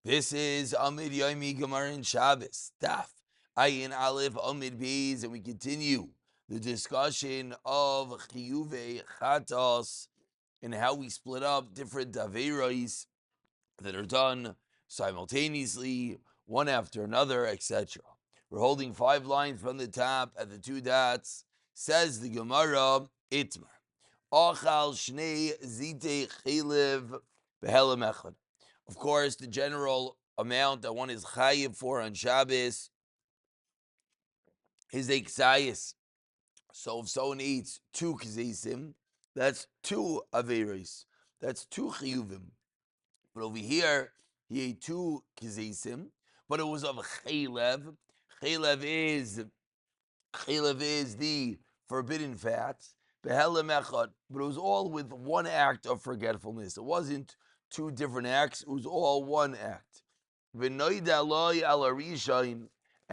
This is Amud Yomi Gemara in Shabbos. Daf Ayin Aleph Amud Beis, and we continue the discussion of Chiyuve Chatos and how we split up different Averos that are done simultaneously, one after another, etc. We're holding 5 lines from the top at the 2 dots. Says the Gemara, Itmar. Ochal Shnei Zite Chelev Behelam Echad. Of course, the general amount that one is chayiv for on Shabbos is a ksayis. So if someone eats 2 kzisim, that's 2 averis. That's 2 chiyuvim. But over here, he ate 2 kzisim, but it was of chelev. Chelev is the forbidden fat. Behelam echad, but it was all with one act of forgetfulness. It wasn't 2 different acts. It was all one act. And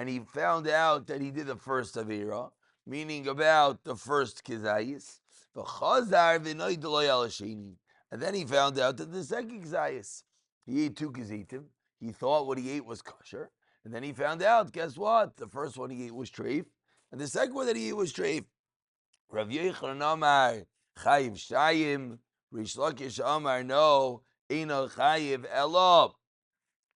he found out that he did the first Avera, meaning about the first Kizayis. And then he found out that the second Kizayis, he ate 2 Kizitim. He thought what he ate was kosher. And then he found out, guess what? The first one he ate was treif. And the second one that he ate was treif. Rav Yochanan Amar, Chayiv Shtayim. Rish Lakish Amar, no, Eino Chayiv Elo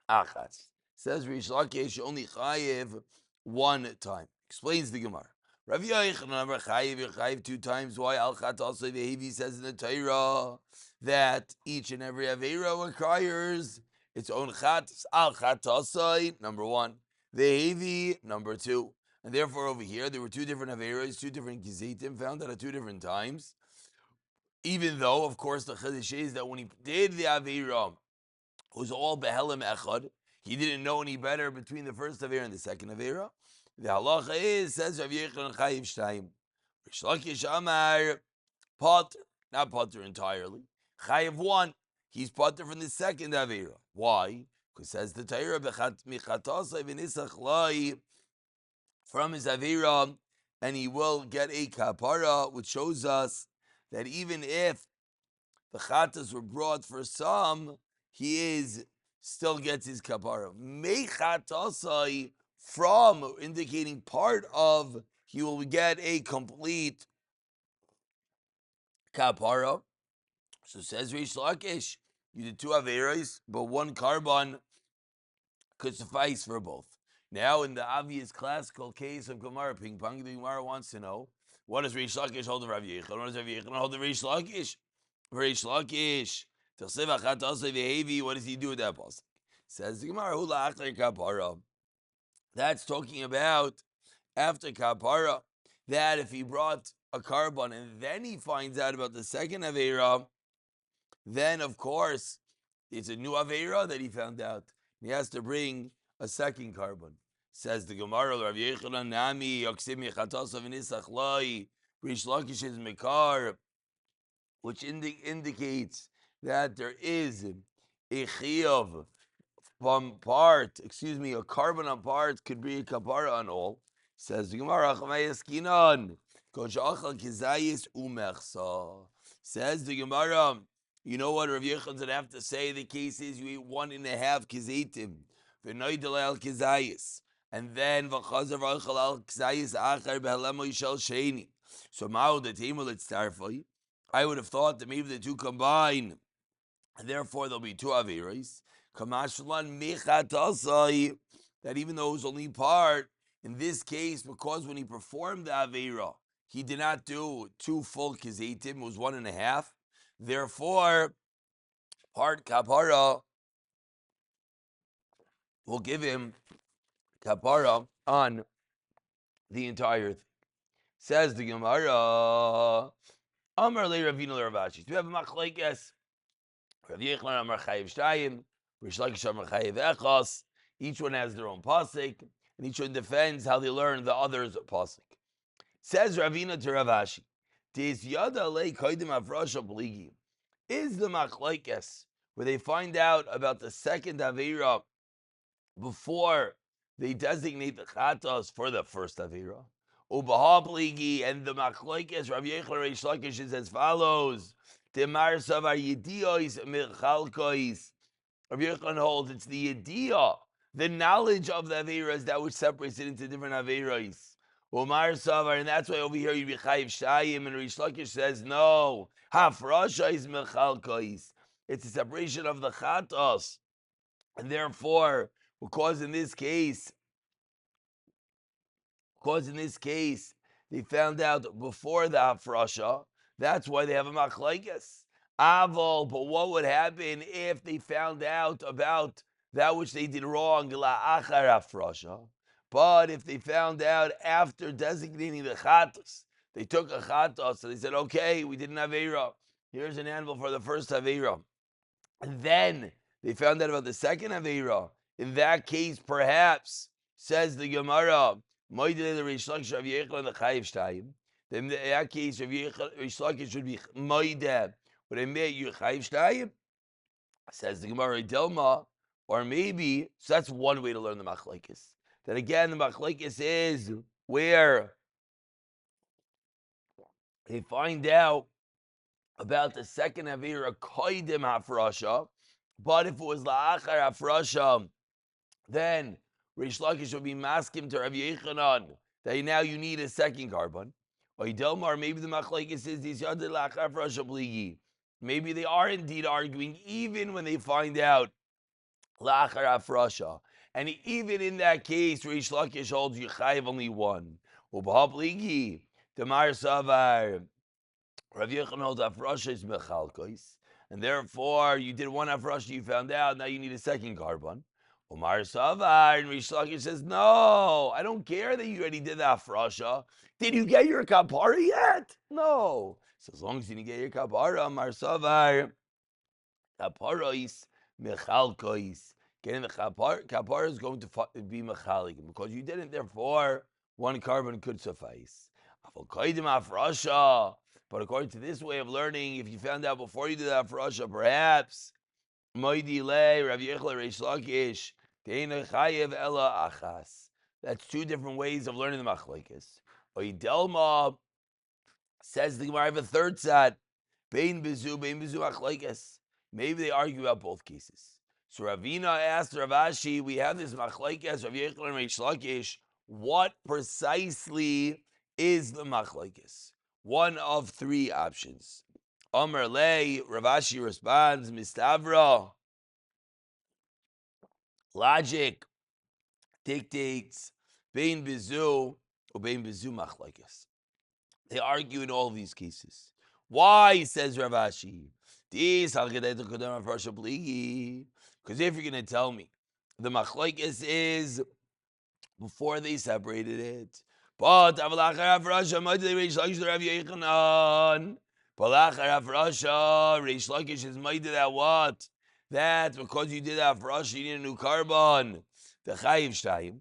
Achatz. Says Rish Lakish, only Chayiv 1 time. Explains the Gemara. Rav Yochanan Amar, Chayiv 2 times. Why? Al Chat also Vehivi says in the Torah that each and every Avera requires its own Chatz. Al Chat also, number 1. Vehivi, number 2. And therefore, over here, there were 2 different Averas, 2 different Kizitim, found out at 2 different times. Even though, of course, the Chiddush is that when he did the Avera, it was all Behelim Echad. He didn't know any better between the first Avera and the second Avera. The halacha is, says Rav Yochanan Chayiv Shtayim. Rish Lakish Amar, Potter, not Potter entirely. Chayiv 1, he's Potter from the second Avera. Why? Because says the Torah, Michatasai v'nisach lai, from his Avera, and he will get a kapara, which shows us that even if the chatas were brought for some, he still gets his kapara. Mechatasai, from, indicating part of, he will get a complete kapara. So says Rish Lakish, you did 2 averos, but 1 carbon could suffice for both. Now, in the obvious classical case of Gemara ping pong, the Gemara wants to know, what does Rish Lakish hold of Rav Yochanan? What does Rav Yochanan hold of Rish Lakish? Rish Lakish, what does he do with that pasuk? Says the Gemara, Hula Achar Kapara. That's talking about after Kapara, that if he brought a carbon and then he finds out about the second Avera, then of course it's a new Avera that he found out. He has to bring a second carbon. Says the Gemara, Rav Yochanan Nami, Yoksimi Chatasav Nisach Lai, Rish Lakish's Mekar, which indicates that there is a chiyuv from part, a carbon on part could be a kapara on all. Says the Gemara, says the Gemara, you know what Rav Yochanan would have to say? The case is you eat 1.5 kizitim, v'noidel al kizayis, and then v'chazav rachal al kizayis achar behalemo yishal sheni. So ma'u the timul etzarfoi. I would have thought that maybe the 2 combine, and therefore there'll be 2 averos. Kamashlan mechatasai, that even though it was only part, in this case, because when he performed the avera, he did not do 2 full kizitim, it was 1.5. Therefore, part kapara will give him kapara on the entire thing. Says the Gemara, Amar le Ravina le Ravashi. Do we have a machlekes? Rav Yochanan Amar Chayiv Shtayim, Rish Lakish Amar Chayiv Echos. Each one has their own pasuk, and each one defends how they learn the other's pasuk. Says Ravina to Ravashi, Tis Yada Le Koidim Avrasha Bligi. Is the machlekes where they find out about the second Avera before they designate the chatas for the first Avera? Ubaha Bligi, and the machlekes Rav Yochanan Rish Lakish is as follows. Demar Savar Yediois Mirchalkois. Rabbi Yochanan holds it's the idea, the knowledge of the Aveira is that which separates it into different Aveiros. Umar Savar, and that's why over here you be Chayiv Shayim, and Rish Lakish says, no, Hafrasha is Mechalkais. It's a separation of the Chatos. And therefore, because in this case, they found out before the Hafrasha, that's why they have a Machlaikas. Aval, but what would happen if they found out about that which they did wrong, la'achar Hafrasha? But if they found out after designating the Chatos, they took a Chatos, so they said, okay, we did an Aveira. Here's an animal for the first Aveira. And then they found out about the second Aveira. In that case, perhaps, says the Gemara, then in that case, Rish Lakish should be Moideh. But I made you Chayiv Shtayim, says the Gemara Dilma, or maybe, so that's one way to learn the Machlekes. Then again, the Machlekes is where they find out about the second Avira Koidim Hafrasha, but if it was La'achar Hafrasha, then Rish Lakish would be maskim to Rav Yochanan that now you need a second carbon. Or Delmar, maybe the Machlekes is these Yadid La'achar Hafrasha Bligi. Maybe they are indeed arguing even when they find out La'achar Hafrasha. And even in that case, Rish Lakish holds you chayiv only one. Ubha Bligi, Demar Savar. Rav Yochanan holds Hafrasha is Mechalkos, and therefore you did one Hafrasha, you found out, now you need a second carbon. Omar Savar, and Rish Lakish says, no, I don't care that you already did the Hafrasha. Did you get your kapara yet? No. So as long as you didn't get your kapara, Omar Savar, kapara is Mechalkos. Getting the kapara is going to be Mechalik, because you didn't, therefore one carbon could suffice. But according to this way of learning, if you found out before you did that for Rasha, perhaps Moidi Le, Rav Yechla, Reish Lakish, Teina Chayev Ella Achas. That's two different ways of learning the Machlekes. Oidelma says the Gemara, I have a third set. Bein Bizu Machlekes. Maybe they argue about both cases. So Ravina asked Rav Ashi, we have this Machlekes, Rav Yechla and Reish Lakish. What precisely is the Machlekes? One of three options. Omer Lei, Rav Ashi responds, Mistavra. Logic dictates Bein Bizu or Bein Bizu Machlekes. They argue in all of these cases. Why, says Rav Ashi? Because if you're going to tell me the Machlekes is before they separated it, but Avalachar Hafrasha, Moedei Reish Lakish Rav Yochanan. Balachar Hafrasha, Reish Lakish is Moedei that what? That because you did Hafrasha, you need a new carbon. The Chayiv Shtayim.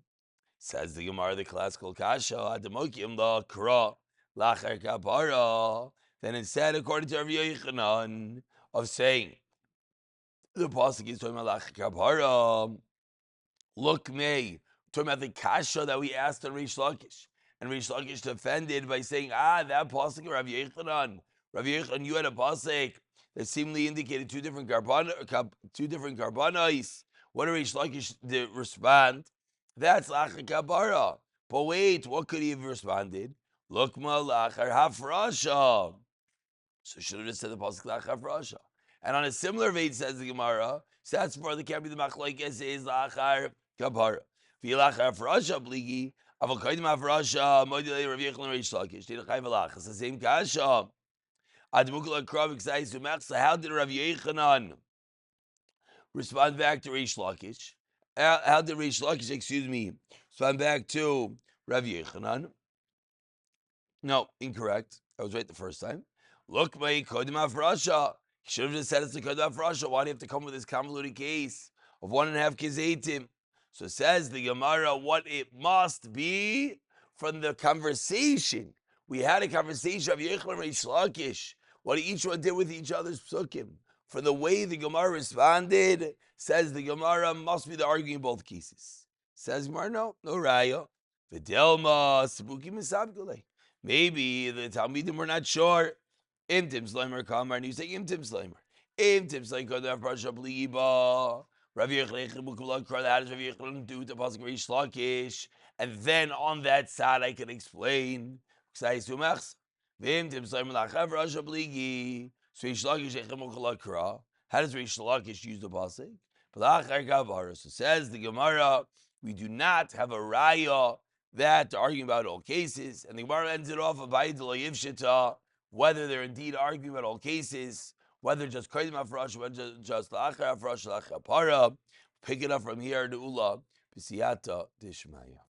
Says the Gemara, the classical Kasha, Ademokim the Kra, Lachar Kapara. Then instead, according to Rav Yochanan, of saying, the Pasuk is talking about Lachar Kapara. Look, May, talking about the Kasha that we asked on Reish Lakish. And Reish Lakish defended by saying, that pasuk of Rav Yochanan. Rav Yochanan, you had a pasuk that seemingly indicated two different karbanos. What did Reish Lakish respond? That's lachar kabara. But wait, what could he have responded? Lukma lachar hafrasha. So should have just said the pasuk lachar hafrasha. And on a similar vein, says the Gemara, so that's for the can't be the machlekes is lachar kabara. V'ilachar hafrasha bligi. Avokaidim Hafrasha, Moedei Rav Yochanan Reish Lakish. Did Chayiv Alach? It's the same kasha. Admukul Akrav Concise Umachsa. How did Rav Yochanan respond back to Reish Lakish? How did Reish Lakish, respond back to Rav Yochanan? No, incorrect. I was right the first time. Look, my Kodim Hafrasha. He should have just said it's the Kodim Hafrasha. Why do you have to come with this convoluted case of 1.5 Kizaitim? So says the Gemara, what it must be from the conversation. We had a conversation of Yochanan and Reish Lakish, what each one did with each other's psukim. For the way the Gemara responded, says the Gemara must be the arguing in both cases. Says Gemara, no raya. V'delma sebuki misabgule. Maybe the Talmidim were not sure. Imtim Slimer Kamar, and you say Imtim Slimer. Imtim Slimer Kodim Hafrasha Bliba. Rav Yechon, how does Rav Yechon do the pasuk Reish Lakish? And then on that side, I can explain. So Reish Lakish, how does Reish Lakish use the pasuk? So says the Gemara, we do not have a raya that arguing about all cases, and the Gemara ends it off of whether they're indeed arguing about all cases, whether just Kodim Afrash, whether just Lachar Afrash, Lachar Para. Pick it up from here, the Ula, B'siyata Dishmaya.